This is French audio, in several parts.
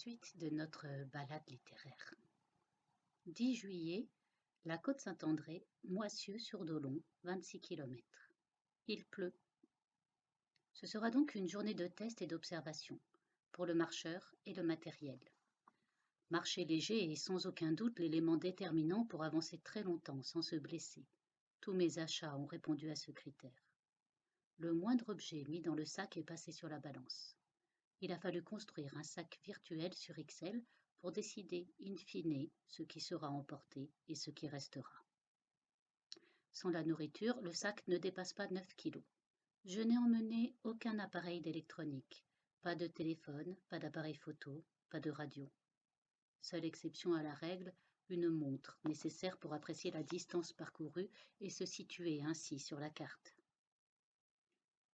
Suite de notre balade littéraire. 10 juillet, la côte Saint-André, Moissieux-sur-Dolon, 26 km. Il pleut. Ce sera donc une journée de test et d'observation, pour le marcheur et le matériel. Marcher léger est sans aucun doute l'élément déterminant pour avancer très longtemps sans se blesser. Tous mes achats ont répondu à ce critère. Le moindre objet mis dans le sac est passé sur la balance. Il a fallu construire un sac virtuel sur Excel pour décider in fine ce qui sera emporté et ce qui restera. Sans la nourriture, le sac ne dépasse pas 9 kilos. Je n'ai emmené aucun appareil d'électronique, pas de téléphone, pas d'appareil photo, pas de radio. Seule exception à la règle, une montre nécessaire pour apprécier la distance parcourue et se situer ainsi sur la carte.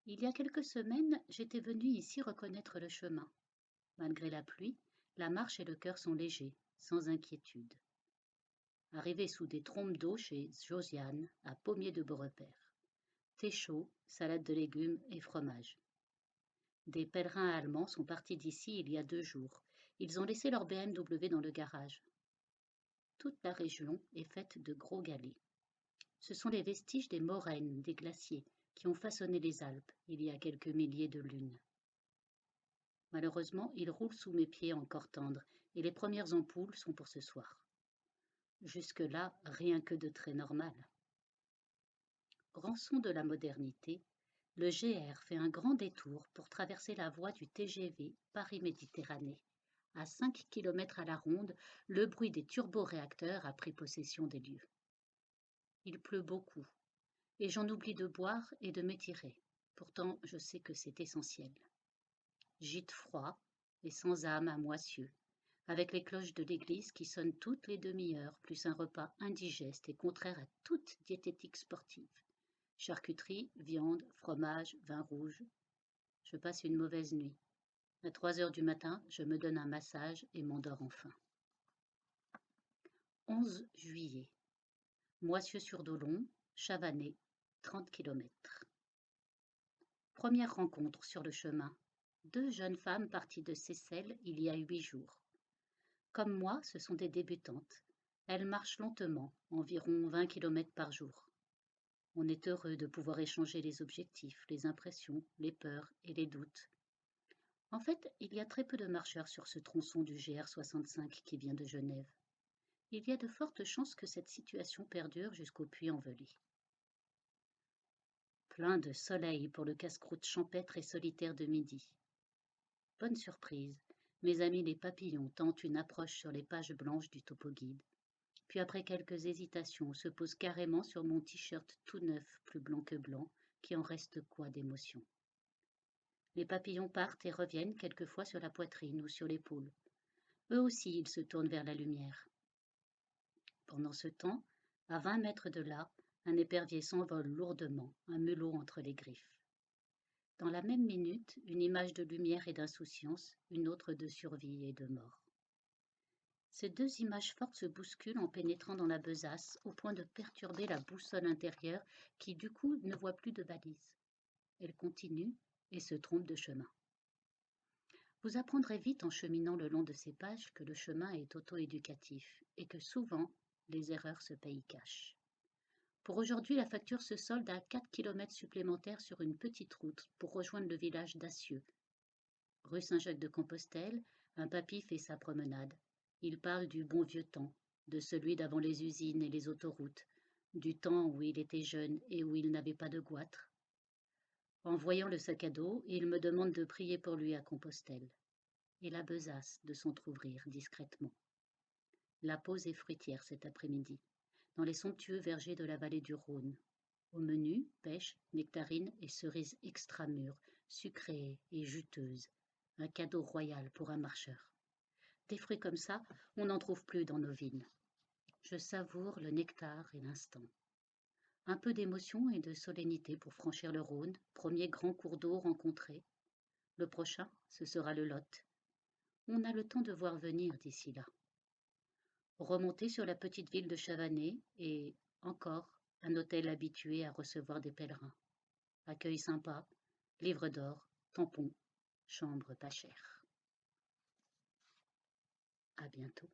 Il y a quelques semaines, j'étais venue ici reconnaître le chemin. Malgré la pluie, la marche et le cœur sont légers, sans inquiétude. Arrivé sous des trompes d'eau chez Josiane, à Pommier de Beaurepaire. Thé chaud, salade de légumes et fromage. Des pèlerins allemands sont partis d'ici il y a 2 jours. Ils ont laissé leur BMW dans le garage. Toute la région est faite de gros galets. Ce sont les vestiges des moraines, des glaciers, qui ont façonné les Alpes il y a quelques milliers de lunes. Malheureusement, il roule sous mes pieds encore tendres, et les premières ampoules sont pour ce soir. Jusque-là, rien que de très normal. Rançon de la modernité, le GR fait un grand détour pour traverser la voie du TGV Paris-Méditerranée. À 5 km à la ronde, le bruit des turboréacteurs a pris possession des lieux. Il pleut beaucoup, et j'en oublie de boire et de m'étirer. Pourtant, je sais que c'est essentiel. Gîte froid et sans âme à Moissieux, avec les cloches de l'église qui sonnent toutes les demi-heures, plus un repas indigeste et contraire à toute diététique sportive. Charcuterie, viande, fromage, vin rouge. Je passe une mauvaise nuit. À 3 heures du matin, je me donne un massage et m'endors enfin. 11 juillet. Moissieux-sur-Dolon, Chavanay, 30 km. Première rencontre sur le chemin. 2 jeunes femmes parties de Seyssel il y a 8 jours. Comme moi, ce sont des débutantes. Elles marchent lentement, environ 20 km par jour. On est heureux de pouvoir échanger les objectifs, les impressions, les peurs et les doutes. En fait, il y a très peu de marcheurs sur ce tronçon du GR65 qui vient de Genève. Il y a de fortes chances que cette situation perdure jusqu'au Puy-en-Velay. Plein de soleil pour le casse-croûte champêtre et solitaire de midi. Bonne surprise, mes amis les papillons tentent une approche sur les pages blanches du topo-guide. Puis après quelques hésitations, se posent carrément sur mon t-shirt tout neuf, plus blanc que blanc, qui en reste quoi d'émotion. Les papillons partent et reviennent quelquefois sur la poitrine ou sur l'épaule. Eux aussi, ils se tournent vers la lumière. Pendant ce temps, à 20 mètres de là, un épervier s'envole lourdement, un melot entre les griffes. Dans la même minute, une image de lumière et d'insouciance, une autre de survie et de mort. Ces 2 images fortes se bousculent en pénétrant dans la besace, au point de perturber la boussole intérieure qui, du coup, ne voit plus de balise. Elle continue et se trompe de chemin. Vous apprendrez vite en cheminant le long de ces pages que le chemin est auto-éducatif et que souvent, les erreurs se payent cash. Pour aujourd'hui, la facture se solde à 4 km supplémentaires sur une petite route pour rejoindre le village d'Assieux. Rue Saint-Jacques-de-Compostelle, un papy fait sa promenade. Il parle du bon vieux temps, de celui d'avant les usines et les autoroutes, du temps où il était jeune et où il n'avait pas de goitre. En voyant le sac à dos, il me demande de prier pour lui à Compostelle. Et la besace de s'entr'ouvrir discrètement. La pause est fruitière cet après-midi, dans les somptueux vergers de la vallée du Rhône. Au menu, pêche, nectarines et cerises extra-mûres, sucrées et juteuses. Un cadeau royal pour un marcheur. Des fruits comme ça, on n'en trouve plus dans nos vignes. Je savoure le nectar et l'instant. Un peu d'émotion et de solennité pour franchir le Rhône, premier grand cours d'eau rencontré. Le prochain, ce sera le Lot. On a le temps de voir venir d'ici là. Remonter sur la petite ville de Chavanay et, encore, un hôtel habitué à recevoir des pèlerins. Accueil sympa, livre d'or, tampons, chambre pas chère. À bientôt.